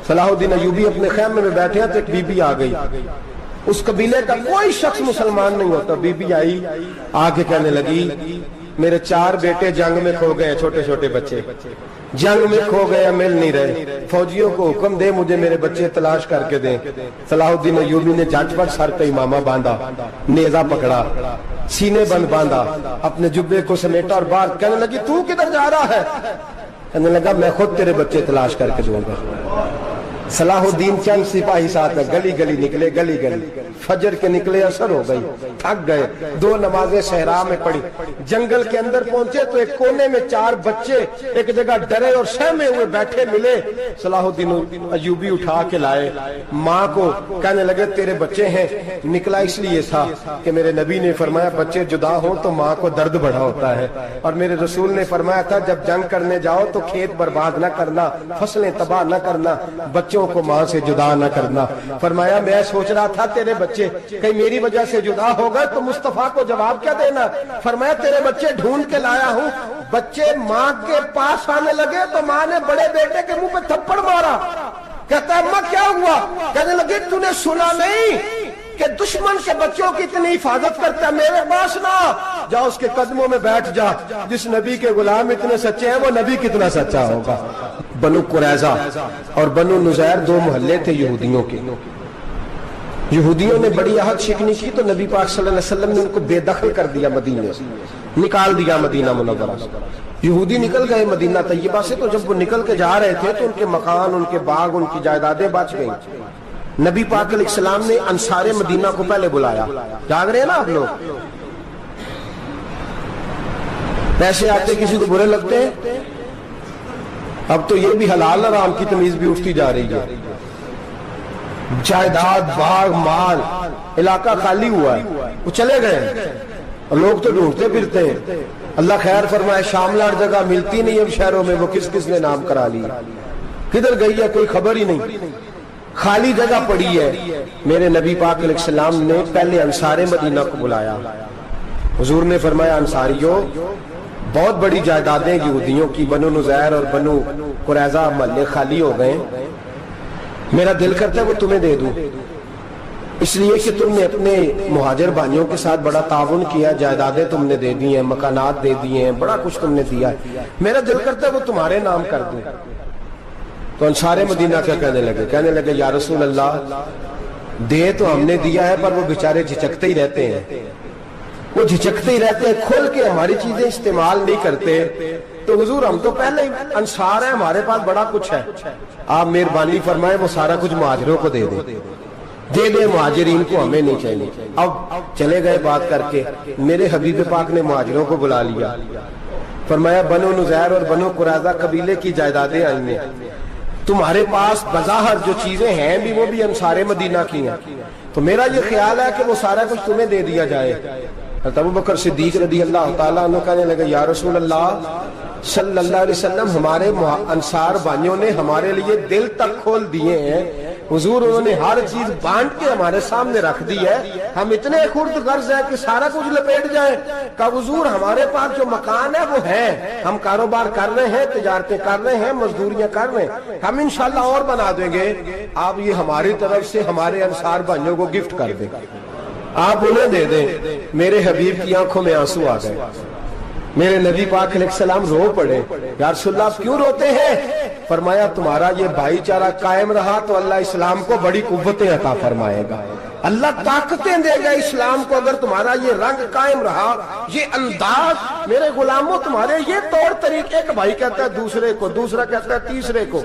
صلاح الدین ایوبی اپنے خیمے میں بیٹھے ہیں تو ایک بی بی آ گئی، اس قبیلے کا کوئی شخص مسلمان نہیں ہوتا، بی بی آئی آگے کہنے لگی میرے 4 بیٹے جنگ میں کھو گئے، چھوٹے چھوٹے بچے جنگ میں کھو گئے، مل نہیں رہے، فوجیوں کو حکم دے مجھے میرے بچے تلاش کر کے دیں۔ صلاح الدین ایوبی نے جھٹ پٹ سر پہ امامہ باندھا، نیزہ پکڑا، سینے بند باندھا، اپنے جبے کو سمیٹا اور باہر کہنے لگی تو کدھر جا رہا ہے؟ کہنے لگا میں خود تیرے بچے تلاش کر کے دوں گا۔ صلاح الدین چند سپاہی ساتھ گلی گلی نکلے، گلی گلی فجر کے نکلے، اثر ہو گئی، تھک گئے، 2 نمازیں صحرا میں پڑھی، جنگل کے اندر پہنچے تو ایک کونے میں 4 بچے ایک جگہ ڈرے اور سہمے ہوئے بیٹھے ملے، صلاح الدین ایوبی اٹھا کے لائے، ماں کو کہنے لگے تیرے بچے ہیں، نکلا اس لیے تھا کہ میرے نبی نے فرمایا بچے جدا ہوں تو ماں کو درد بڑا ہوتا ہے، اور میرے رسول نے فرمایا تھا جب جنگ کرنے جاؤ تو کھیت برباد نہ کرنا، فصلیں تباہ نہ کرنا، بچوں کو ماں سے جدا نہ کرنا۔ فرمایا میں سوچ رہا تھا تیرے بچے کہیں میری وجہ سے جدا ہو گئے تو مصطفیٰ کو جواب کیا دینا؟ فرمایا تیرے بچے ڈھونڈ کے لایا ہوں۔ بچے ماں کے پاس آنے لگے تو ماں نے بڑے بیٹے کے منہ پہ تھپڑ مارا، کہتا ہے اماں کیا ہوا؟ کہنے لگے تو نے سنا نہیں کہ دشمن کے بچوں کی اتنی حفاظت کرتا ہے، میرے پاس نہ جا اس کے قدموں میں بیٹھ جا، جس نبی کے غلام اتنے سچے ہیں وہ نبی کتنا سچا ہوگا۔ بنو قریظہ اور بنو نذیر 2 محلے تھے یہودیوں کے، یہودیوں نے بڑی عہد شکنی کی تو نبی پاک صلی اللہ علیہ وسلم نے ان کو بے دخل کر دیا، مدینے سے نکال دیا، مدینہ منورہ سے۔ یہودی نکل گئے مدینہ طیبہ سے، تو جب وہ نکل کے جا رہے تھے تو ان کے مکان، ان کے باغ، ان کی جائیدادیں بچ گئیں۔ نبی پاک علیہ السلام نے انصار مدینہ کو پہلے بلایا، جاگ رہے ہیں نا آپ لوگ؟ پیسے آتے کسی کو برے لگتے ہیں، اب تو یہ بھی حلال حرام کی تمیز بھی اٹھتی جا رہی ہے، جائیداد، باغ، مال، علاقہ خالی ہوا ہے، وہ چلے گئے اور لوگ تو ڈھونڈتے پھرتے ہیں۔ اللہ خیر فرمائے، شاملہ جگہ ملتی نہیں اب شہروں میں، وہ کس کس نے نام کرا لی، کدھر گئی ہے کوئی خبر ہی نہیں، خالی جگہ پڑی ہے۔ میرے نبی پاک علیہ السلام نے پہلے انصار مدینہ کو بلایا، حضور نے فرمایا انصاریوں بہت بڑی جائیدادیں یہودیوں کی، بنو نذیر اور بنو قریظہ محلے خالی ہو گئے، میرا دل کرتا ہے وہ تمہیں دے دوں، اس لیے کہ تم نے اپنے مہاجر بھائیوں کے ساتھ بڑا تعاون کیا، جائیدادیں تم نے دے دی ہیں، مکانات دے دیے ہیں، بڑا کچھ تم نے دیا ہے، میرا دل کرتا ہے وہ تمہارے نام کر دوں۔ تو انصار مدینہ کیا کہنے لگے یا رسول اللہ دے تو ہم نے دیا ہے پر وہ بیچارے جھچکتے ہی رہتے ہیں، وہ جھچکتے ہی رہتے ہیں، کھول کے ہماری چیزیں استعمال نہیں کرتے۔ تو حضور ہم تو پہلے ہی انصار ہیں، ہمارے پاس بڑا کچھ ہے، آپ مہربانی فرمائیں وہ سارا کچھ مہاجروں کو دے دیں، مہاجرین کو ہمیں نہیں چاہیے۔ اب چلے گئے بات کر کے، میرے حبیب پاک نے مہاجروں کو بلا لیا، فرمایا بنو نذیر اور بنو قریظہ قبیلے کی جائیدادیں آئی ہیں، تمہارے پاس بظاہر جو چیزیں ہیں بھی وہ بھی انصار مدینہ کی ہیں، تو میرا یہ خیال ہے کہ وہ سارا کچھ تمہیں دے دیا جائے۔ حضرت ابوبکر صدیق رضی اللہ تعالیٰ عنہ کہنے لگے یا رسول اللہ صلی اللہ علیہ وسلم ہمارے انصار بھائیوں نے ہمارے لیے دل تک کھول دیے ہیں، حضور انہوں نے ہر چیز بانٹ کے ہمارے سامنے رکھ دی ہے، ہم اتنے خرد غرض ہیں کہ سارا کچھ لپیٹ جائیں۔ کہا حضور ہمارے پاس جو مکان ہے وہ ہے، ہم کاروبار کر رہے ہیں، تجارتیں کر رہے ہیں، مزدوریاں کر رہے ہیں، ہم انشاءاللہ اور بنا دیں گے، آپ یہ ہماری طرف سے ہمارے انصار بھائیوں کو گفٹ کر دیں، آپ انہیں دے دیں۔ میرے حبیب کی آنکھوں میں آنسو آ گئے، میرے نبی پاک علیہ السلام رو پڑے، یا رسول اللہ آپ کیوں روتے ہیں؟ فرمایا تمہارا یہ بھائی چارہ قائم رہا تو اللہ اسلام کو بڑی قوتیں عطا فرمائے گا، اللہ طاقتیں دے گا اسلام کو، اگر تمہارا یہ رنگ قائم رہا، یہ انداز، میرے غلاموں تمہارے یہ طور طریقے، ایک بھائی کہتا ہے دوسرے کو، دوسرا کہتا ہے تیسرے کو۔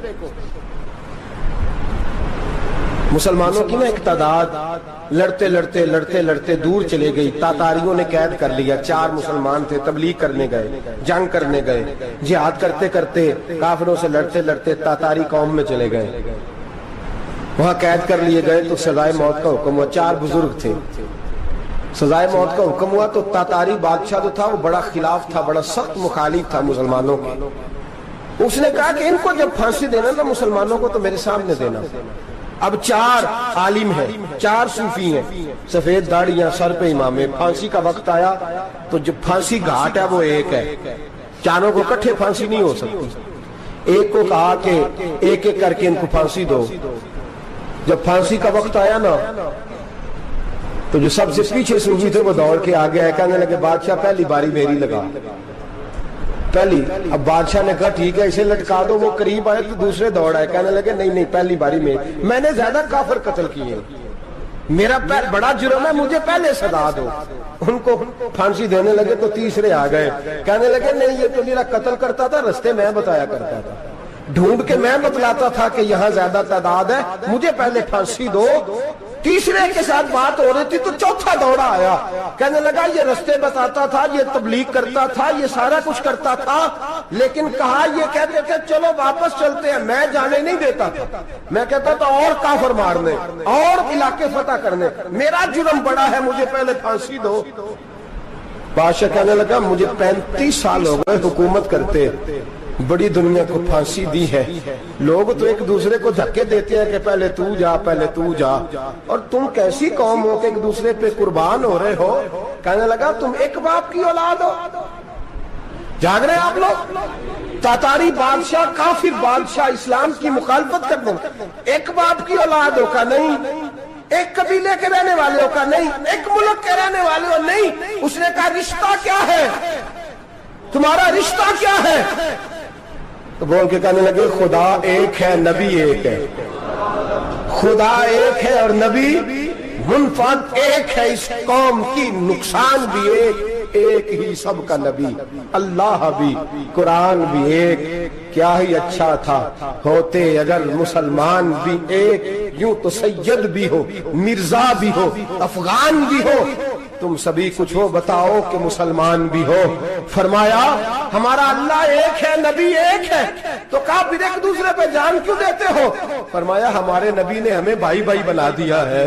مسلمانوں کی نا ایک تعداد لڑتے لڑتے لڑتے لڑتے دور چلے گئی، تاتاریوں نے قید کر لیا، 4 مسلمان تھے، تبلیغ کرنے گئے، جنگ کرنے گئے، جہاد کرتے کرتے کافروں سے لڑتے لڑتے تاتاری قوم میں چلے گئے، وہاں قید کر لیے گئے تو سزائے موت کا حکم ہوا، 4 بزرگ تھے، سزائے موت کا حکم ہوا تو تاتاری بادشاہ جو تھا وہ بڑا خلاف تھا، بڑا سخت مخالف تھا مسلمانوں کے، اس نے کہا کہ ان کو جب پھانسی دینا نا مسلمانوں کو تو میرے سامنے دینا۔ اب 4 عالم ہیں، 4 صوفی ہیں، سفید داڑیاں، سر پہ امامے، پھانسی کا وقت آیا تو جو پھانسی گھاٹ ہے وہ ایک ہے، چاروں کو کٹھے پھانسی نہیں ہو سکتی، ایک کو کہا کہ ایک ایک کر کے ان کو پھانسی دو. جب پھانسی کا وقت آیا نا تو جو سب سے پیچھے صوفی تھے وہ دوڑ کے آگے آئے, کہنے لگے بادشاہ پہلی باری میری لگا پہلی. اب بادشاہ نے کہا ٹھیک ہے اسے لٹکا دو. وہ قریب آئے تو دوسرے دوڑ آئے, کہنے لگے نہیں نہیں پہلی باری میں نے زیادہ کافر قتل کیے, میرا بڑا جرم ہے, مجھے پہلے سزا دو. ان کو پھانسی دینے لگے تو تیسرے آ گئے, کہنے لگے نہیں یہ تو میرا قتل کرتا تھا, رستے میں بتایا کرتا تھا, ڈھونڈ کے میں بتلاتا تھا کہ یہاں زیادہ تعداد ہے, مجھے پہلے پھانسی دو. تیسرے کے ساتھ بات ہو رہی تھی تو چوتھا دوڑا آیا, کہنے لگا یہ رستے بتاتا تھا, یہ تبلیغ کرتا تھا, یہ سارا کچھ کرتا تھا, لیکن کہا یہ کہتے تھے چلو واپس چلتے ہیں, میں جانے نہیں دیتا تھا, میں کہتا تھا اور کافر مارنے اور علاقے فتح کرنے, میرا جرم بڑا ہے, مجھے پہلے پھانسی دو. بادشاہ کہنے لگا مجھے 35 سال ہو گئے حکومت کرتے, بڑی دنیا کو پھانسی دی ہے, لوگ تو ایک دوسرے کو دھکے دیتے ہیں کہ پہلے تو جا پہلے تو جا, اور تم کیسی قوم ہو کہ ایک دوسرے پہ قربان ہو رہے ہو. کہنے لگا تم ایک باپ کی اولاد ہو, جاگ رہے آپ لوگ. تاتاری بادشاہ کافر بادشاہ اسلام کی مخالفت کر دیں, ایک باپ کی اولاد ہو کا نہیں, ایک قبیلے کے رہنے والے ہو کا نہیں, ایک ملک کے رہنے والے ہو نہیں. اس نے کہا رشتہ کیا ہے تمہارا, رشتہ کیا ہے؟ تو بول کے کہنے لگے خدا ایک ہے نبی ایک ہے, خدا ایک ہے اور نبی منفرد ایک ہے, اس قوم کی نقصان بھی ایک ہی سب کا نبی, اللہ بھی قرآن بھی ایک. کیا ہی اچھا تھا ہوتے اگر مسلمان بھی ایک, یوں تو سید بھی ہو مرزا بھی ہو افغان بھی ہو, تم سبھی کچھ ہو بتاؤ کہ مسلمان بھی ہو. فرمایا ہمارا اللہ ایک ہے نبی ایک ہے, تو کہا پھر ایک دوسرے پہ جان کیوں دیتے ہو؟ فرمایا ہمارے نبی نے ہمیں بھائی بھائی بنا دیا ہے,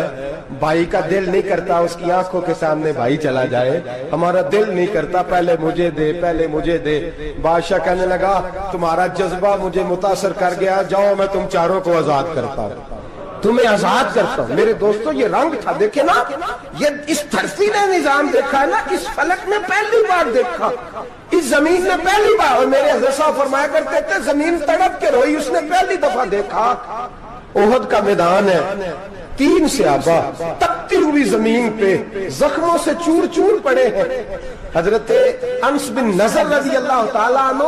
بھائی کا دل نہیں کرتا اس کی آنکھوں کے سامنے بھائی چلا جائے, ہمارا دل نہیں کرتا پہلے مجھے دے پہلے مجھے دے. بادشاہ کہنے لگا تمہارا جذبہ مجھے متاثر کر گیا, جاؤ میں تم چاروں کو آزاد کرتا ہوں, تمہیں آزاد کرتا ہوں. میرے دوستو یہ رنگ تھا, دیکھیں نا, یہ اس دھرتی نے نظام دیکھا ہے نا, اس فلک میں پہلی بار دیکھا, اس زمین نے پہلی بار, اور میرے حضرت صاحب فرمایا کرتے تھے زمین تڑپ کے روئی, اس نے پہلی دفعہ دیکھا. احد کا میدان ہے, 3 صحابہ تپتی ہوئی زمین پہ زخموں سے چور چور پڑے ہیں. حضرت انس بن نضر رضی اللہ تعالیٰ عنہ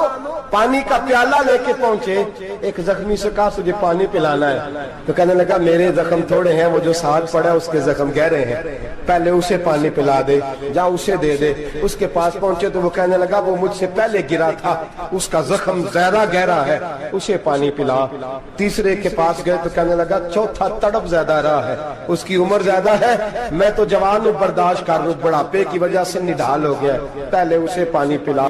پانی کا پیالہ لے کے پہنچے, ایک زخمی سے کہا تجھے پانی پلانا ہے, تو کہنے لگا میرے زخم تھوڑے ہیں, وہ جو ساتھ پڑا اس کے زخم گہرے ہیں, پہلے اسے پانی پلا دے, جا اسے دے دے. اس کے پاس پہنچے تو وہ کہنے لگا وہ مجھ سے پہلے گرا تھا, اس کا زخم زیادہ گہرا ہے, اسے پانی پلا. تیسرے کے پاس گئے تو کہنے لگا چوتھا تڑپ زیادہ رہا ہے, اس کی عمر زیادہ ہے, میں تو جوان ہوں برداشت کر لوں, بڑھاپے کی وجہ سے نڈھال ہو گیا, پہلے اسے پانی پلا.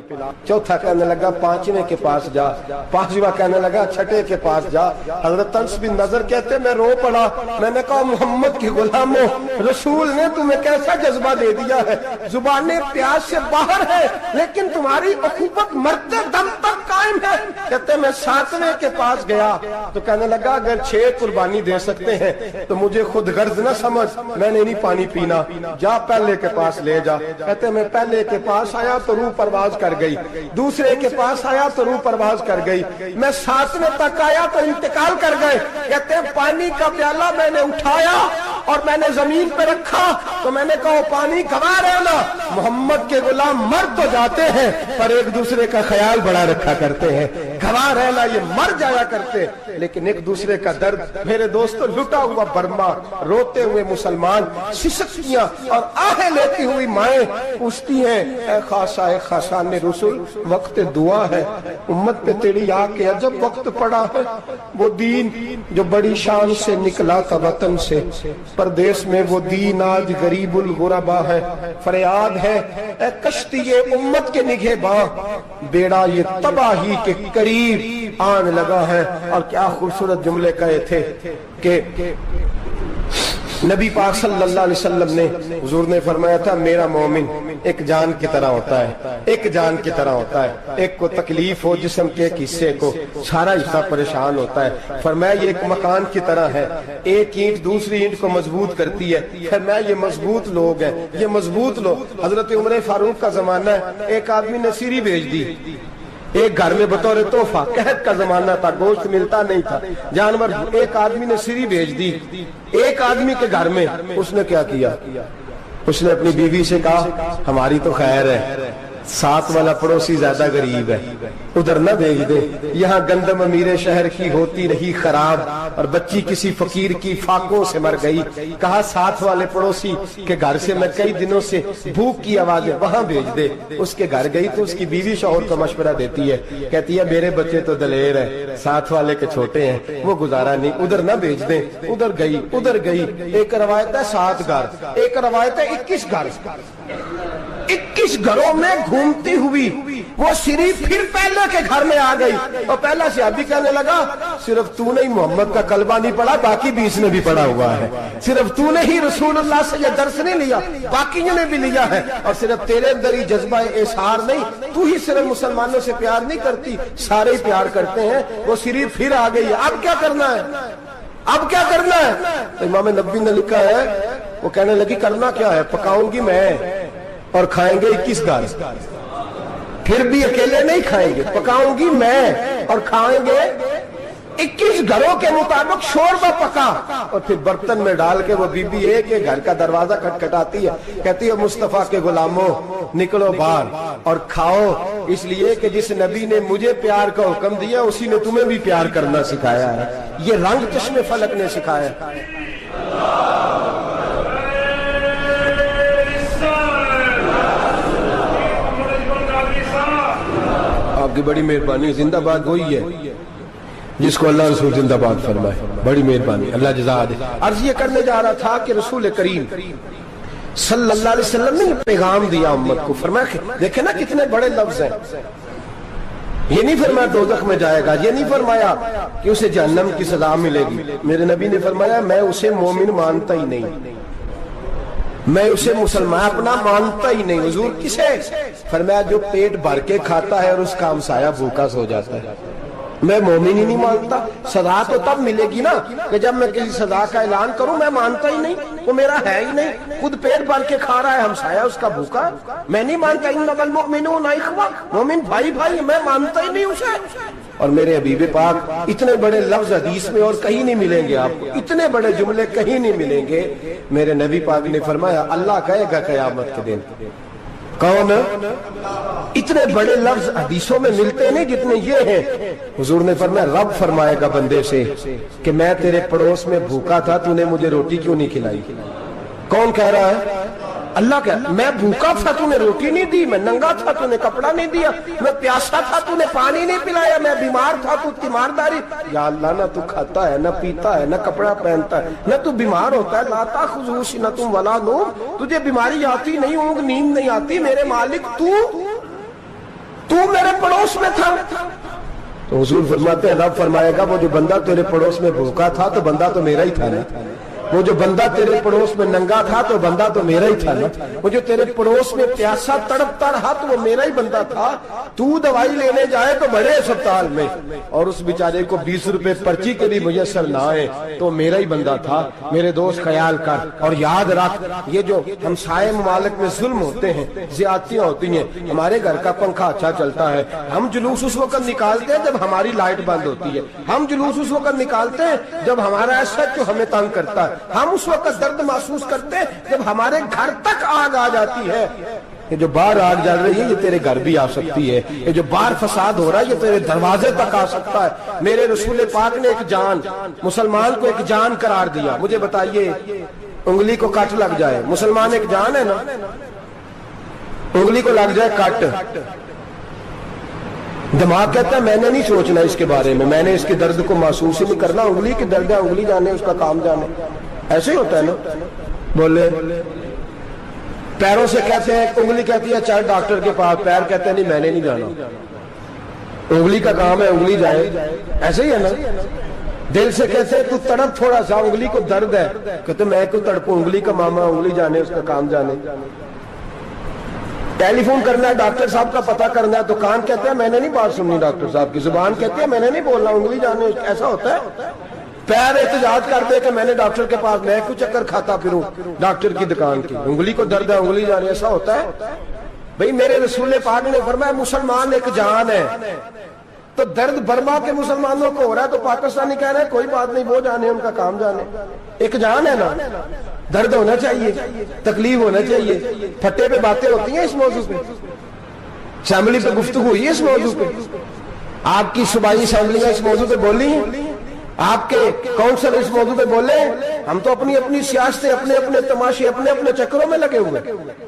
چوتھا کہنے لگا 5ویں کے پاس جا, 5واں کہنے لگا 6ٹھے کے پاس جا. حضرت انس بن نضر کہتے میں رو پڑا, میں نے کہا محمد کی غلاموں, رسول نے تمہیں کیسا جذبہ دے دیا ہے, زبانیں پیاس سے باہر ہے لیکن تمہاری اخوت مرتے دم تک قائم ہے. کہتے میں 7ویں کے پاس گیا تو کہنے لگا اگر 6 قربانی دے سکتے ہیں تو مجھے خود غرض نہ سمجھ, میں نے نہیں پانی پینا, جا پہلے کے پاس لے جا. کہتے میں پہلے کے پاس آیا تو روح پرواز کر گئی, دوسرے کے پاس آیا تو روح پرواز کر گئی, میں 7ویں تک آیا تو انتقال کر گئے. کہتے ہیں پانی کا پیالہ میں نے اٹھایا اور میں نے زمین پہ رکھا تو میں نے کہا پانی گواہ رہنا, محمد کے غلام مر تو جاتے ہیں پر ایک دوسرے کا خیال بڑا رکھا کرتے ہیں, گواہ رہنا یہ مر جایا کرتے لیکن ایک دوسرے کا درد. میرے دوستو لٹا ہوا برما, روتے ہوئے مسلمان, سسکیاں اور آہیں لیتی ہوئی مائیں پوچھتی ہیں اے خاصا اے خاصان رسول وقت دعا ہے, امت پہ تیری آ کے عجب وقت پڑا ہے. وہ دین جو بڑی شان سے نکلا تھا وطن سے, پردیس میں وہ دین آج غریب الغربا ہے. فریاد ہے اے کشتی امت کے نگہباں, بیڑا یہ تباہی کے قریب آن لگا ہے. اور کیا خوبصورت جملے کہے تھے کہ نبی پاک صلی اللہ علیہ وسلم نے, حضور نے فرمایا تھا میرا مومن ایک جان کی طرح ہوتا ہے, ایک جان کی طرح ہوتا ہے, ایک کو تکلیف ہو جسم کے ایک حصے کو, سارا حصہ پریشان ہوتا ہے. فرمایا یہ ایک مکان کی طرح ہے, ایک اینٹ دوسری اینٹ کو مضبوط کرتی ہے. فرمایا یہ مضبوط لوگ ہیں, یہ مضبوط لوگ. حضرت عمر فاروق کا زمانہ ہے, ایک آدمی نے سیری بھیج دی, ایک گھر میں بطور تحفہ، قحط کا زمانہ تھا، گوشت ملتا نہیں تھا، جانور، ایک آدمی نے سری بھیج دی ایک آدمی کے گھر میں۔ اس نے کیا کیا؟ اس نے اپنی بیوی سے کہا ہماری تو خیر ہے، ساتھ والا پڑوسی زیادہ غریب ہے، ادھر نہ بھیج دے، یہاں گندم امیر شہر کی ہوتی رہی خراب اور بچی کسی فقیر کی فاقوں سے مر گئی، کہا ساتھ والے پڑوسی کے گھر سے میں کئی دنوں سے بھوک کی آوازیں، وہاں بھیج دے۔ اس کے گھر گئی تو اس کی بیوی شوہر کو مشورہ دیتی ہے، کہتی ہے میرے بچے تو دلیر ہیں، ساتھ والے کے چھوٹے ہیں، وہ گزارا نہیں، ادھر نہ بھیج دیں۔ ادھر گئی، ایک روایت ہے 7 گھر، ایک روایت ہے 21 گھر، 21 گھروں میں گھومتی ہوئی وہ سری پھر پہلے کے گھر میں آ گئی، اور پہلا صحابی کہنے لگا صرف تو نے ہی محمد کا کلمہ نہیں پڑھا، باقی بھی اس نے بھی پڑھا ہوا ہے، صرف تو نے ہی رسول اللہ سے یہ درس نہیں لیا، باقیوں نے بھی لیا ہے، اور صرف تیرے اندر ہی جذبہ اظہار نہیں، تو ہی صرف مسلمانوں سے پیار نہیں کرتی، سارے ہی پیار کرتے ہیں۔ وہ سری پھر آ گئی، اب کیا کرنا ہے؟ اب کیا کرنا ہے؟ تو امام نبوی نے لکھا ہے، وہ کہنے لگی کرنا کیا ہے، پکاؤں گی میں اور کھائیں گے 21 گھر، پھر بھی اکیلے نہیں کھائیں گے، پکاؤں گی میں اور کھائیں گے 21 گھروں کے مطابق شوربہ پکا، اور پھر برتن میں ڈال کے وہ بی بی ایک ایک گھر کا دروازہ کھٹکھٹاتی ہے، کہتی ہے مصطفیٰ کے غلاموں نکلو باہر اور کھاؤ، اس لیے کہ جس نبی نے مجھے پیار کا حکم دیا اسی نے تمہیں بھی پیار کرنا سکھایا ہے، یہ رنگ چشم فلک نے سکھایا ہے۔ آپ کی بڑی مہربانی، زندہ باد وہی ہے جس کو اللہ رسول زندہ باد فرمائے، بڑی مہربانی، اللہ جزا دے۔ عرض یہ کرنے جا رہا تھا کہ رسول کریم صلی اللہ علیہ وسلم نے پیغام دیا امت کو، فرمایا دیکھیں نا کتنے بڑے لفظ ہیں، یہ نہیں فرمایا دوزخ میں جائے گا، یہ نہیں فرمایا کہ اسے جہنم کی سزا ملے گی، میرے نبی نے فرمایا میں اسے مومن مانتا ہی نہیں، میں اسے مسلمان اپنا مانتا ہی نہیں۔ حضور کسے؟ فرمایا جو پیٹ بھر کے کھاتا ہے اور اس کا ہمسایہ بھوکا سو جاتا ہے، میں مومن ہی نہیں مانتا۔ سزا تو تب ملے گی نا کہ جب میں کسی سزا کا اعلان کروں، میں مانتا ہی نہیں، وہ میرا ہے ہی نہیں، خود پیٹ بھر کے کھا رہا ہے، ہمسایہ اس کا بھوکا، میں نہیں مانتا۔ انما المؤمنون اخوہ، مومن بھائی بھائی، میں مانتا ہی نہیں اسے۔ اور میرے حبیب پاک اتنے بڑے لفظ حدیث میں اور کہیں نہیں ملیں گے آپ کو، اتنے بڑے جملے کہیں نہیں ملیں گے۔ میرے نبی پاک نے فرمایا اللہ کہے گا قیامت کے دن، کون؟ اتنے بڑے لفظ حدیثوں میں ملتے نہیں جتنے یہ ہیں۔ حضور نے فرمایا رب فرمائے گا بندے سے کہ میں تیرے پڑوس میں بھوکا تھا، تو نے مجھے روٹی کیوں نہیں کھلائی؟ کون کہہ رہا ہے؟ اللہ کہہ، میں بھوکا تھا تو نے روٹی نہیں دی، میں ننگا تھا تو نے کپڑا نہیں دیا، میں پیاسا تھا تو نے پانی نہیں پلایا، میں بیمار تھا تو تیمارداری۔ یا اللہ نہ تو کھاتا ہے، نہ پیتا ہے، نہ کپڑا پہنتا ہے، نہ تو بیمار ہوتا ہے، لا تاخذہ سنۃ ولا نوم، تجھے بیماری آتی نہیں، اونگ نیند نہیں آتی، میرے مالک تو میرے پڑوس میں تھا۔ تو حضور فرماتے ہیں رب فرمائے گا وہ جو بندہ تیرے پڑوس میں بھوکا تھا تو بندہ تو میرا ہی تھا نا، وہ جو بندہ تیرے پڑوس میں ننگا تھا تو بندہ تو میرا ہی تھا نا، وہ جو تیرے پڑوس میں پیاسا تڑپتا رہا تو وہ میرا ہی بندہ تھا۔ تو دوائی لینے جائے تو بڑے اسپتال میں اور اس بیچارے کو 20 روپے پرچی کے بھی میسر نہ آئے تو میرا ہی بندہ تھا۔ میرے دوست خیال کر اور یاد رکھ، یہ جو ہمسائے ممالک میں ظلم ہوتے ہیں، زیادتیاں ہوتی ہیں، ہمارے گھر کا پنکھا اچھا چلتا ہے، ہم جلوس اس وقت نکالتے ہیں جب ہماری لائٹ بند ہوتی ہے، ہم جلوس اس وقت نکالتے ہیں جب ہمارا ایسا جو ہمیں تنگ کرتا ہے، ہم اس وقت درد محسوس کرتے ہیں جب ہمارے گھر تک آگ آ جاتی ہے۔ یہ جو باہر آگ جل رہی ہے یہ تیرے گھر بھی آ سکتی ہے، یہ جو باہر فساد ہو رہا ہے یہ تیرے دروازے تک آ سکتا ہے۔ میرے رسول پاک نے ایک جان، مسلمان کو ایک جان قرار دیا۔ مجھے بتائیے انگلی کو کٹ لگ جائے، مسلمان ایک جان ہے نا، انگلی کو لگ جائے کٹ، دماغ کہتا ہے میں نے نہیں سوچنا اس کے بارے میں نے اس کے درد کو محسوس ہی نہیں کرنا، انگلی کی درد ہے انگلی جانے، اس کا کام جانے، ایسے ہی ہوتا ہے نا۔ بولے پیروں سے کہتے ہیں، انگلی کہتی ہے چل ڈاکٹر کے پاس، پیر کہتے ہیں نہیں میں نے نہیں جانا، انگلی کا کام ہے انگلی جائے، ایسے ہی ہے نا۔ دل سے کہتے ہیں تو تڑپ تھوڑا سا، انگلی کو درد ہے، کہتے میں کو تڑپوں، انگلی کا ماما انگلی جانے، اس کا کام جانے۔ ٹیلی فون کرنا ہے ڈاکٹر صاحب کا پتہ کرنا ہے تو کان کہتے ہیں میں نے نہیں بات سننی ڈاکٹر صاحب کی، زبان کہتی ہے میں نے نہیں بولنا، انگلی جانے، ایسا ہوتا ہے۔ پیر احتجاج کر دے کہ میں نے ڈاکٹر کے پاس، میں کیوں چکر کھاتا پھروں ڈاکٹر کی دکان کی، انگلی کو درد ہے انگلی جانے، ایسا ہوتا ہے۔ بھئی میرے رسول پاک نے فرمایا مسلمان ایک جان ہے، تو درد برما کے مسلمانوں کو ہو رہا ہے تو پاکستانی کہہ رہے ہیں کوئی بات نہیں، وہ جانے ان کا کام جانے، ایک جان ہے نا، درد ہونا چاہیے، تکلیف ہونا چاہیے۔ پھٹے پہ باتیں ہوتی ہیں اس موضوع پہ، اسمبلی پہ گفتگو ہوئی ہے اس موضوع پہ، آپ کی صوبائی اسمبلیاں اس موضوع پہ بولی ہیں، آپ کے کونسل اس موضوع پہ بولے، ہم تو اپنی اپنی سیاستیں، اپنے اپنے تماشے، اپنے اپنے چکروں میں لگے ہوئے۔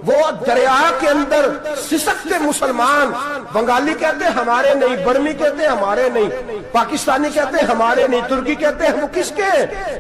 وہ دریا کے اندر سسکتے مسلمان، بنگالی کہتے ہیں ہمارے نہیں، برمی کہتے ہیں ہمارے نہیں، پاکستانی کہتے ہیں ہمارے نہیں، ترکی کہتے ہیں وہ کس کے ہیں؟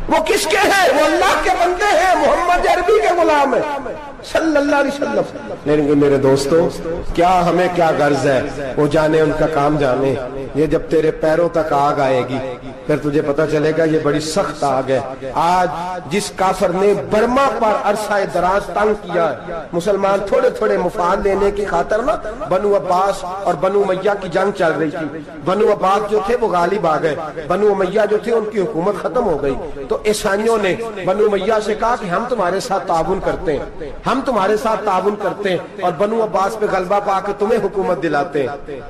وہ کس کے ہیں؟ وہ اللہ کے بندے ہیں، محمد عربی کے غلام ہیں صلی اللہ علیہ وسلم۔ لیکن میرے دوستو کیا ہمیں کیا غرض ہے، وہ جانے ان کا کام جانے۔ یہ جب تیرے پیروں تک آگ آئے گی پھر تجھے پتا چلے گا یہ بڑی سخت آگ ہے۔ آج جس کافر نے برما پر عرصہ دراز تنگ کیا ہے، مسلمان تھوڑے تھوڑے مفاد لینے کی خاطر نا، بنو عباس اور بنو امیہ کی جنگ چل رہی تھی، بنو عباس جو تھے وہ غالب آ گئے، بنو امیہ جو تھے ان کی حکومت ختم ہو گئی، تو عیسائیوں نے بنو امیہ سے کہا کہ ہم تمہارے ساتھ تعاون کرتے ہیں، ہم تمہارے ساتھ تعاون کرتے ہیں اور بنو عباس پہ غلبہ پا کے تمہیں حکومت دلاتے ہیں۔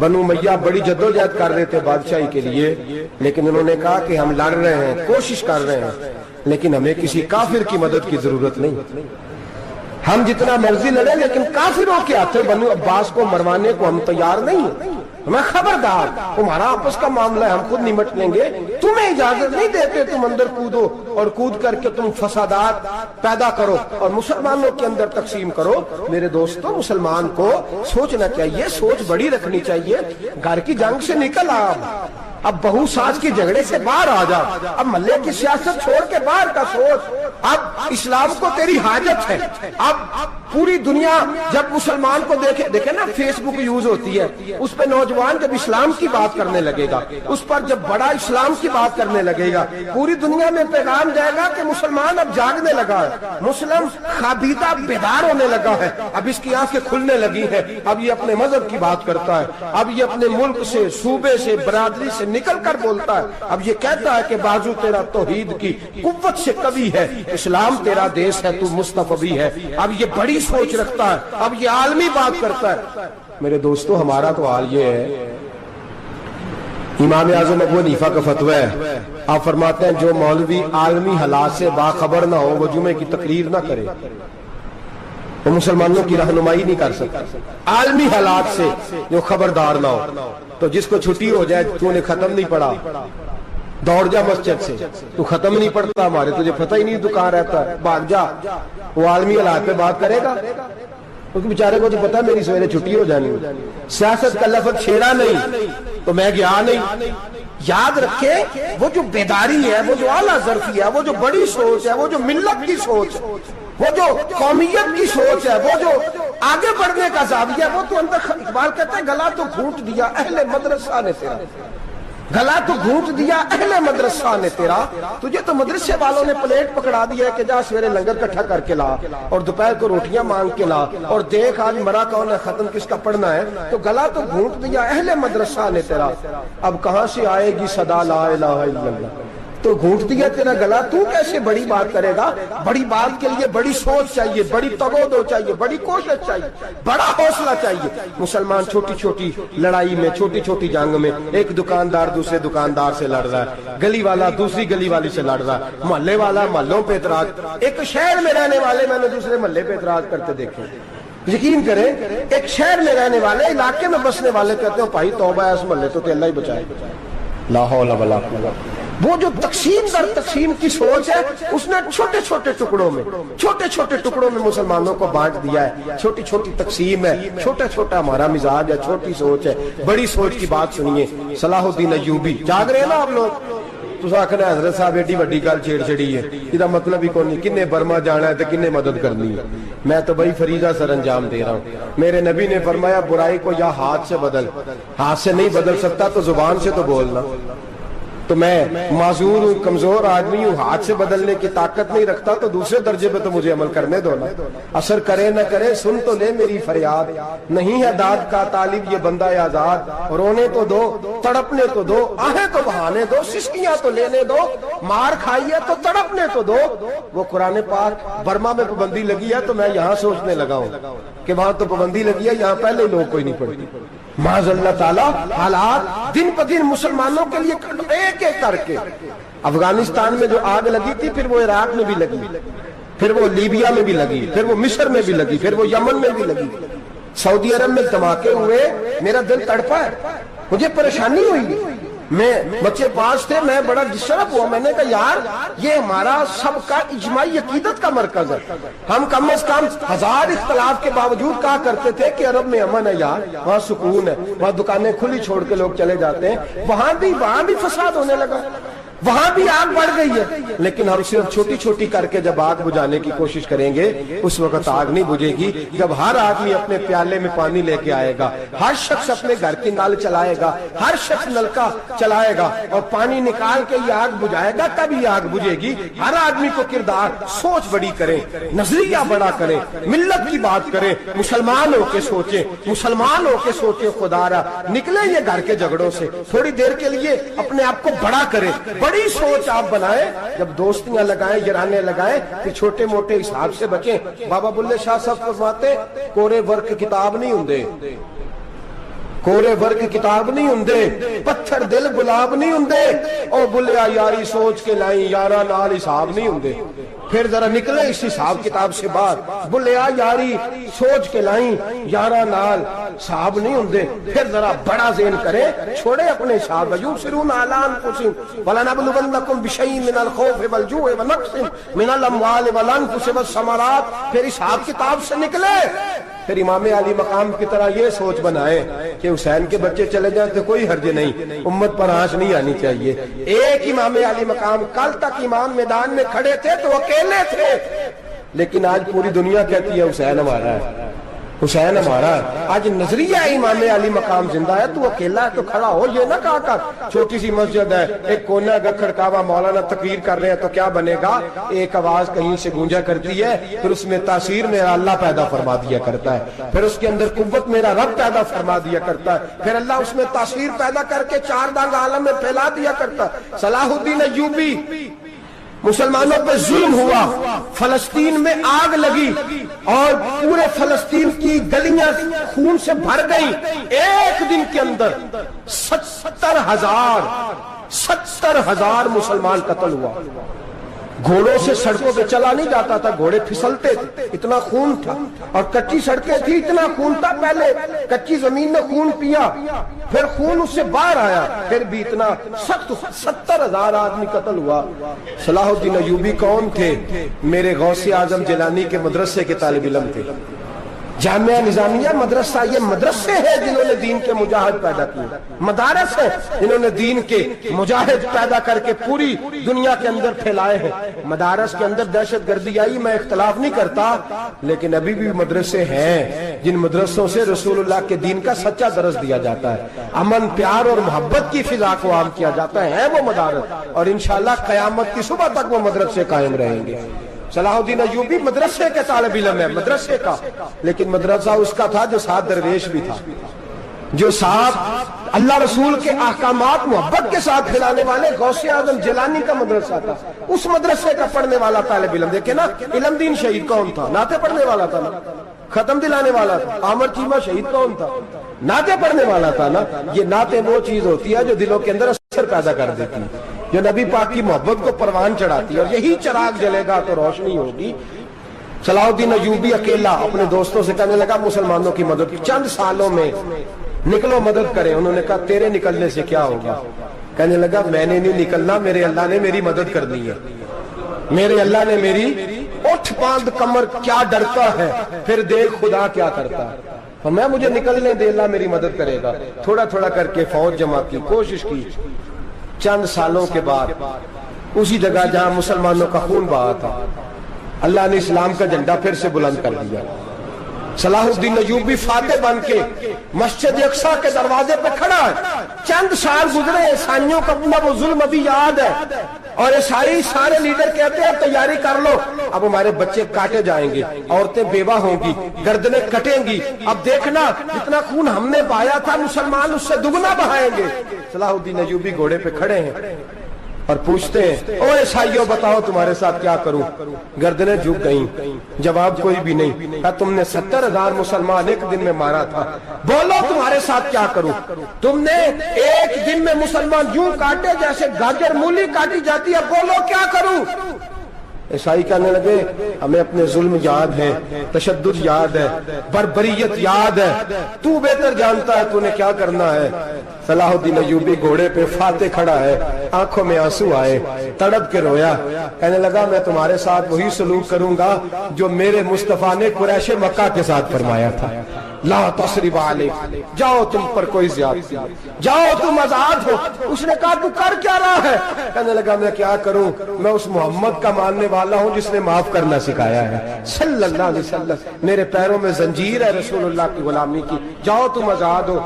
بنو امیہ بڑی جدوجہد کر رہے تھے بادشاہی کے لیے، لیکن انہوں نے کہا کہ ہم لڑ رہے ہیں، کوشش کر رہے ہیں، لیکن ہمیں کسی کافر کی مدد کی ضرورت نہیں، ہم جتنا مرضی لڑیں لیکن کافروں کے ہاتھوں بنو عباس کو مروانے کو ہم تیار نہیں ہیں۔ ہمیں خبردار، تمہارا آپس کا معاملہ ہے، ہم خود نمٹ لیں گے، تمہیں اجازت نہیں دیتے تم اندر کودو اور کود کر کے تم فسادات پیدا کرو اور مسلمانوں کے اندر تقسیم کرو۔ میرے دوستو مسلمان کو سوچنا چاہیے، سوچ بڑی رکھنی چاہیے، گھر کی جنگ سے نکل آ، اب بہو ساس کے جھگڑے سے باہر آ جا، اب محلے کی سیاست چھوڑ کے باہر کا سوچ، اب اسلام کو تیری حاجت ہے۔ اب پوری دنیا جب مسلمان کو دیکھے نا، فیس بک یوز ہوتی ہے، اس پہ نوجوان جب اسلام کی بات کرنے لگے گا، اس پر جب بڑا اسلام کی بات کرنے لگے گا، پوری دنیا میں پیغام جائے گا کہ مسلمان اب جاگنے لگا ہے، مسلم خوابیدہ بیدار ہونے لگا ہے، اب اس کی آنکھیں کھلنے لگی ہیں، اب یہ اپنے مذہب کی بات کرتا ہے، اب یہ اپنے ملک سے، صوبے سے، برادری سے نکل کر بولتا ہے، اب یہ کہتا ہے کہ بازو تیرا توحید کی قوت سے کبھی ہے، اسلام تیرا دیس ہے، تو مصطفی ہے، اب یہ بڑی سوچ رکھتا ہے، اب یہ عالمی بات کرتا ہے۔ میرے دوستو ہمارا تو حال یہ ہے، امام اعظم ابو حنیفہ کا فتویٰ ہے، آپ فرماتے ہیں جو مولوی عالمی حالات سے باخبر نہ ہو وہ جمعے کی تقریر نہ کرے، وہ مسلمانوں کی رہنمائی نہیں کر سکتا۔ عالمی حالات سے جو خبردار نہ ہو، تو جس کو چھٹی ہو جائے تو نے ختم نہیں پڑھا، دوڑ جا مسجد سے، تو ختم نہیں پڑھتا ہمارے، تجھے پتہ ہی نہیں تو کہاں رہتا ہے، بھاگ جا۔ وہ عالمی حالات پہ بات کرے گا، کیونکہ بیچارے کو تو پتا میری سویرے چھٹی ہو جانی، سیاست کا لفظ چھیڑا نہیں تو میں گیا نہیں۔ یاد رکھے وہ جو بیداری ہے، وہ جو اعلیٰ ظرفی ہے، وہ جو بڑی سوچ ہے، وہ جو ملت کی سوچ ہے، وہ جو قومیت کی سوچ ہے، وہ جو آگے بڑھنے کا زاویہ ہے، وہ تو اندر، اقبال کہتا ہے گلا تو گھونٹ دیا اہل مدرسہ نے تیرا، گلا تو گھونٹ دیا اہل مدرسہ نے تیرا، تجھے تو مدرسے والوں نے پلیٹ پکڑا دیا ہے کہ جا سویرے لنگر کٹھا کر کے لا اور دوپہر کو روٹیاں مانگ کے لا اور دیکھ آج مرا کون ہے، ختم کس کا پڑھنا ہے، تو گلا تو گھونٹ دیا اہل مدرسہ نے تیرا، اب کہاں سے آئے گی صدا لا الہ الا اللہ، تو گھونٹ دیا تیرا گلا، تو کیسے بڑی بات کرے گا؟ بڑی بات کے لیے بڑی سوچ چاہیے، بڑی تگودو چاہیے، بڑی کوشش چاہیے، بڑا حوصلہ چاہیے۔ مسلمان چھوٹی چھوٹی لڑائی میں، چھوٹی چھوٹی جنگ میں، ایک دکاندار دوسرے دکاندار سے لڑ رہا ہے، گلی والا دوسری گلی والی سے لڑ رہا ہے، محلے والا محلوں پہ اعتراض، ایک شہر میں رہنے والے میں نے دوسرے محلے پہ اعتراض کرتے دیکھے۔ یقین کریں ایک شہر میں رہنے والے، علاقے میں بسنے والے کہتے ہیں بھائی توبہ ہے اس محلے تو اللہ ہی بچائے، لا حول ولا قوت۔ وہ جو تقسیم در تقسیم کی سوچ ہے، اس نے چھوٹے چھوٹے ٹکڑوں میں مسلمانوں کو بانٹ دیا ہے، چھوٹی چھوٹی تقسیم ہے، چھوٹا چھوٹا ہمارا مزاج ہے، چھوٹی سوچ ہے، بڑی سوچ کی بات سنیے۔ صلاح الدین ایوبی، جاگ رہے ہیں نا آپ لوگ؟ تو آخنا حضرت صاحب ایڈی وڈی گل چھیڑ چھڑی ہے، یہ مطلب ہی کون نہیں، کنے برما جانا ہے تو کنے مدد کرنی ہے۔ میں تو بھائی فریضہ سر انجام دے رہا ہوں۔ میرے نبی نے فرمایا برائی کو یا ہاتھ سے بدل، ہاتھ سے نہیں بدل سکتا تو زبان سے تو بولنا، تو میں معذور ہوں، کمزور آدمی ہوں، ہاتھ سے بدلنے کی طاقت نہیں رکھتا، تو دوسرے درجے پہ تو مجھے عمل کرنے دو نا۔ اثر کرے نہ کرے سن تو لے میری فریاد، نہیں ہے داد کا طالب یہ بندہ آزاد، رونے تو دو، تڑپنے تو دو، آہیں تو بہانے دو، سسکیاں تو لینے دو، مار کھائیے تو تڑپنے تو دو۔ وہ قرآن پاک برما میں پابندی لگی ہے تو میں یہاں سوچنے لگا ہوں کہ وہاں تو پابندی لگی ہے، یہاں پہلے لوگ کوئی نہیں پڑھتی۔ معاذ اللہ تعالیٰ حالات دن پہ دن مسلمانوں کے لیے ایک ایک کر کے، افغانستان میں جو آگ لگی تھی پھر وہ عراق میں بھی لگی، پھر وہ لیبیا میں بھی لگی، پھر وہ مصر میں بھی لگی، پھر وہ یمن میں بھی لگی، سعودی عرب میں دھماکے ہوئے، میرا دل تڑپا ہے، مجھے پریشانی ہوئی، میں بچے پاس تھے، میں بڑا ڈسٹرب ہوا، میں نے کہا یار یہ ہمارا سب کا اجماعی عقیدت کا مرکز ہے، ہم کم از کم ہزار اختلاف کے باوجود کہا کرتے تھے کہ عرب میں امن ہے یار، وہاں سکون ہے، وہاں دکانیں کھلی چھوڑ کے لوگ چلے جاتے ہیں، وہاں بھی فساد ہونے لگا، وہاں بھی آگ بڑھ گئی ہے، لیکن ہم صرف چھوٹی چھوٹی کر کے جب آگ بجھانے کی کوشش کریں گے اس وقت آگ نہیں بجھے گی، جب ہر آدمی اپنے پیالے میں پانی لے کے آئے گا، ہر شخص اپنے گھر کی نل چلائے گا، ہر شخص نلکا چلائے گا اور پانی نکال کے یہ آگ بجھائے گا، تب یہ آگ بجھے گی۔ ہر آدمی کو کردار سوچ بڑی کریں، نظریہ بڑا کریں، ملت کی بات کریں، مسلمان ہو کے سوچیں، مسلمان ہو کے سوچیں، خدا را نکلیں یہ گھر کے جھگڑوں سے، تھوڑی دیر کے لیے اپنے آپ کو بڑا کریں، بڑی سوچ آپ بنائیں، جب دوستیاں لگائیں، یارانے لگائیں، پھر چھوٹے موٹے حساب سے بچیں۔ بابا بلے شاہ صاحب فرماتے کورے ورک کتاب نہیں ہوندے، کورے ورک کتاب نہیں ہوندے، پتھر دل گلاب نہیں ہوندے، او بلیا یاری سوچ کے لائیں، یارا نال حساب نہیں ہوندے۔ پھر ذرا نکلے اس حساب کتاب سے باہر، بلیا یاری سوچ کے لائیں، یارا نال حساب نہیں ہوندے۔ پھر ذرا بڑا ذہن کرے، چھوڑے اپنے حساب، وَيُبْصِرُونَ عَلَىٰ أَنفُسِهِمْ وَلَنَبْلُوَنَّكُمْ بِشَيْءٍ مِّنَ الْخَوْفِ وَالْجُوعِ وَنَقْصٍ مِّنَ الْأَمْوَالِ وَالْأَنفُسِ وَالثَّمَرَاتِ۔ پھر حساب کتاب سے نکلے، پھر امام علی مقام کی طرح یہ سوچ بنائے کہ حسین کے بچے چلے جائیں تو کوئی حرج نہیں، امت پر آنچ نہیں آنی چاہیے۔ ایک امام علی مقام، کل تک امام میدان میں کھڑے تھے تو اکیلے تھے، لیکن آج پوری دنیا کہتی ہے حسین ہمارا ہے، حسین ہمارا ہے۔ آج نظریہ امام علی مقام زندہ ہے، تو اکیلا ہے تو کھڑا ہو، یہ نہ کہا کر چھوٹی سی مسجد ہے، ایک کونا کھڑکاوا، مولانا تقریر کر رہے ہیں تو کیا بنے گا، ایک آواز کہیں سے گونجا کرتی ہے، پھر اس میں تاثیر میرا اللہ پیدا فرما دیا کرتا ہے، پھر اس کے اندر قوت میرا رب پیدا فرما دیا کرتا ہے، پھر اللہ اس میں تاثیر پیدا کر کے چار دانگ عالم میں پھیلا دیا کرتا ہے۔ صلاح الدین ایوبی، مسلمانوں پہ ظلم ہوا، فلسطین میں آگ لگی اور پورے فلسطین کی گلیاں خون سے بھر گئی، ایک دن کے اندر 70,000 مسلمان قتل ہوا۔ گھوڑوں سے سڑکوں پہ چلا نہیں جاتا تھا، گھوڑے پھسلتے تھے، اتنا خون تھا، اور کچی سڑکیں تھی، اتنا خون تھا، پہلے کچی زمین نے خون پیا، پھر خون اس سے باہر آیا، پھر بھی اتنا 70,000 آدمی قتل ہوا۔ صلاح الدین ایوبی کون تھے؟ میرے غوث اعظم جیلانی کے مدرسے کے طالب علم تھے۔ جامعہ نظامیہ مدرسہ، یہ مدرسے ہیں جنہوں نے دین کے مجاہد پیدا کیے، مدارس ہیں جنہوں نے دین کے مجاہد پیدا کر کے پوری دنیا کے اندر پھیلائے ہیں۔ مدارس کے اندر دہشت گردی آئی، میں اختلاف نہیں کرتا، لیکن ابھی بھی مدرسے ہیں جن مدرسوں سے رسول اللہ کے دین کا سچا درس دیا جاتا ہے، امن، پیار اور محبت کی فضا کو عام کیا جاتا ہے وہ مدارس، اور انشاءاللہ قیامت کی صبح تک وہ مدرسے قائم رہیں گے۔ صلاح الدین ایوبی مدرسے کے طالب علم ہے، مدرسے کا، لیکن مدرسہ اس کا تھا جو ساتھ درویش بھی تھا، جو ساتھ اللہ رسول کے احکامات محبت کے ساتھ پھیلانے والے غوث اعظم جیلانی کا مدرسہ تھا، اس مدرسے کا پڑھنے والا طالب علم۔ دیکھیں نا، علم دین شہید کون تھا؟ نعتیں پڑھنے والا تھا نا، ختم دلانے والا تھا۔ عامر چیمہ شہید کون تھا؟ نعتیں پڑھنے والا تھا نا۔ یہ نعتیں وہ چیز ہوتی ہے جو دلوں کے اندر اثر پیدا کر دیتی ہے، جو نبی پاک کی محبت کو پروان چڑھاتی ہے، اور یہی چراغ جلے گا تو روشنی ہوگی۔ صلاح الدین ایوبی اکیلا اپنے دوستوں سے کہنے لگا مسلمانوں کی مدد چند سالوں میں نکلو، مدد کریں۔ انہوں نے کہا تیرے نکلنے سے کیا ہوگا؟ کہنے لگا میں نے نہیں نکلنا، میرے اللہ نے میری مدد کرنی ہے، میرے اللہ نے میری اٹھ باندھ کمر، کیا ڈرتا ہے پھر دیکھ خدا کیا کرتا ہے، اور میں مجھے نکلنے دے، اللہ میری مدد کرے گا۔ تھوڑا تھوڑا کر کے فوج جمع کی، کوشش کی، چند سالوں کے بعد اسی جگہ جہاں مسلمانوں کا خون بہا تھا، اللہ نے اسلام کا جھنڈا پھر سے بلند کر دیا۔ صلاح الدین ایوبی فاتح بن کے مسجد اقصی کے دروازے پہ کھڑا ہے. چند سال گزرے، عیسائیوں کا وہ ظلم ابھی یاد ہے، اور عیسائی سارے لیڈر کہتے ہیں تیاری کر لو، اب ہمارے بچے کاٹے جائیں گے، عورتیں بیوہ ہوں گی، گردنیں کٹیں گی، اب دیکھنا جتنا خون ہم نے بہایا تھا مسلمان اس سے دگنا بہائیں گے. صلاح الدین ایوبی گھوڑے پہ کھڑے ہیں اور پوچھتے ہیں او عیسائیوں بتاؤ تمہارے ساتھ کیا کروں؟ گردنیں جھک گئیں، جواب کوئی بھی نہیں. کہا تم نے 70,000 مسلمان ایک دن میں مارا تھا، بولو تمہارے ساتھ کیا کروں؟ تم نے ایک دن میں مسلمان یوں کاٹے جیسے گاجر مولی کاٹی جاتی ہے، بولو کیا کروں؟ عیسائی کہنے لگے ہمیں اپنے ظلم یاد ہے، تشدد یاد ہے، بربریت یاد ہے، تو بہتر جانتا ہے تو نے کیا کرنا ہے. صلاح الدین ایوبی گھوڑے پہ فاتح کھڑا ہے، آنکھوں میں آنسو آئے، تڑپ کے رویا، کہنے لگا میں تمہارے ساتھ وہی سلوک کروں گا جو میرے مصطفیٰ نے قریش مکہ کے ساتھ فرمایا تھا. لا تصریب علیک، جاؤ تم پر کوئی زیادتی، جاؤ تم آزاد ہو. اس نے کہا تو کر کیا رہا ہے؟ کہنے لگا میں کیا کروں، میں اس محمد کا ماننے والا ہوں جس نے معاف کرنا سکھایا ہے صلی اللہ علیہ وسلم. میرے پیروں میں زنجیر ہے رسول اللہ کی غلامی کی، جاؤ تم آزاد ہو.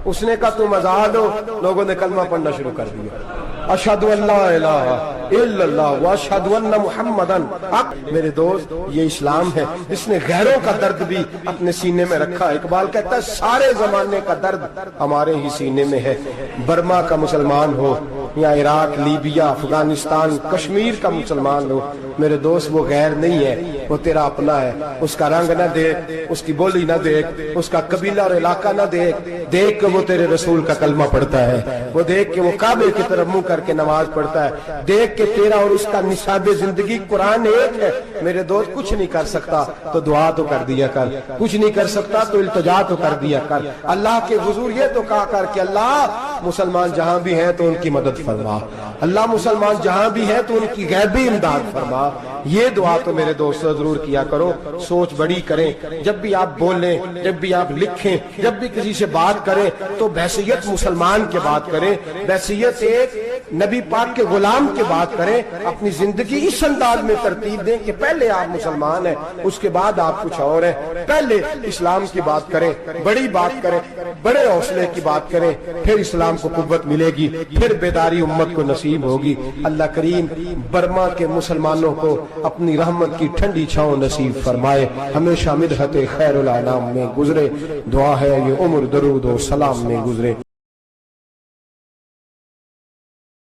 اس نے کہا تم آزاد ہو. لوگوں نے کلمہ پڑھنا شروع کر دیا، اشہد ان لا الہ الا اللہ واشہد ان محمدن. میرے دوست یہ اسلام ہے، اس نے غیروں کا درد بھی اپنے سینے میں رکھا. اقبال کہتا ہے سارے زمانے کا درد ہمارے ہی سینے میں ہے. برما کا مسلمان ہو یا عراق، لیبیا، افغانستان، کشمیر کا مسلمان ہو، میرے دوست وہ غیر نہیں ہے، وہ تیرا اپنا ہے. اس کا رنگ نہ دیکھ، اس کی بولی نہ دیکھ، اس کا قبیلہ اور علاقہ نہ دیکھ، دیکھ کہ وہ تیرے رسول کا کلمہ پڑھتا ہے، وہ دیکھ کہ وہ کعبے کی طرف منہ کر کے نماز پڑھتا ہے، دیکھ کہ تیرا اور اس کا نصاب زندگی قرآن ایک ہے. میرے دوست کچھ نہیں کر سکتا تو دعا تو کر دیا کر، کچھ نہیں کر سکتا تو التجا تو کر دیا کر. اللہ کے حضور یہ تو کہا کر کہ اللہ مسلمان جہاں بھی ہیں تو ان کی مدد فرما، اللہ مسلمان جہاں بھی ہیں تو ان کی غیبی امداد فرما. یہ دعا تو میرے دوست ضرور کیا کرو. سوچ بڑی کریں، جب بھی آپ بولیں، جب بھی آپ لکھیں، جب بھی کسی سے بات کریں تو بحیثیت مسلمان کے بات کریں، بحیثیت ایک نبی پاک کے غلام کے بات کریں. اپنی زندگی اس انداز میں ترتیب دیں کہ پہلے آپ مسلمان ہیں، اس کے بعد آپ کچھ اور ہیں. پہلے اسلام کی بات کریں، بڑی بات کریں، بڑے حوصلے کی بات کریں، پھر اسلام کو قوت ملے گی، پھر بیداری امت کو نصیب ہوگی. اللہ کریم برما کے مسلمانوں کو اپنی رحمت کی ٹھنڈی چھاؤں نصیب فرمائے، ہمیشہ مدحت خیر الانام میں گزرے. دعا ہے یہ عمر درود و سلام میں گزرے.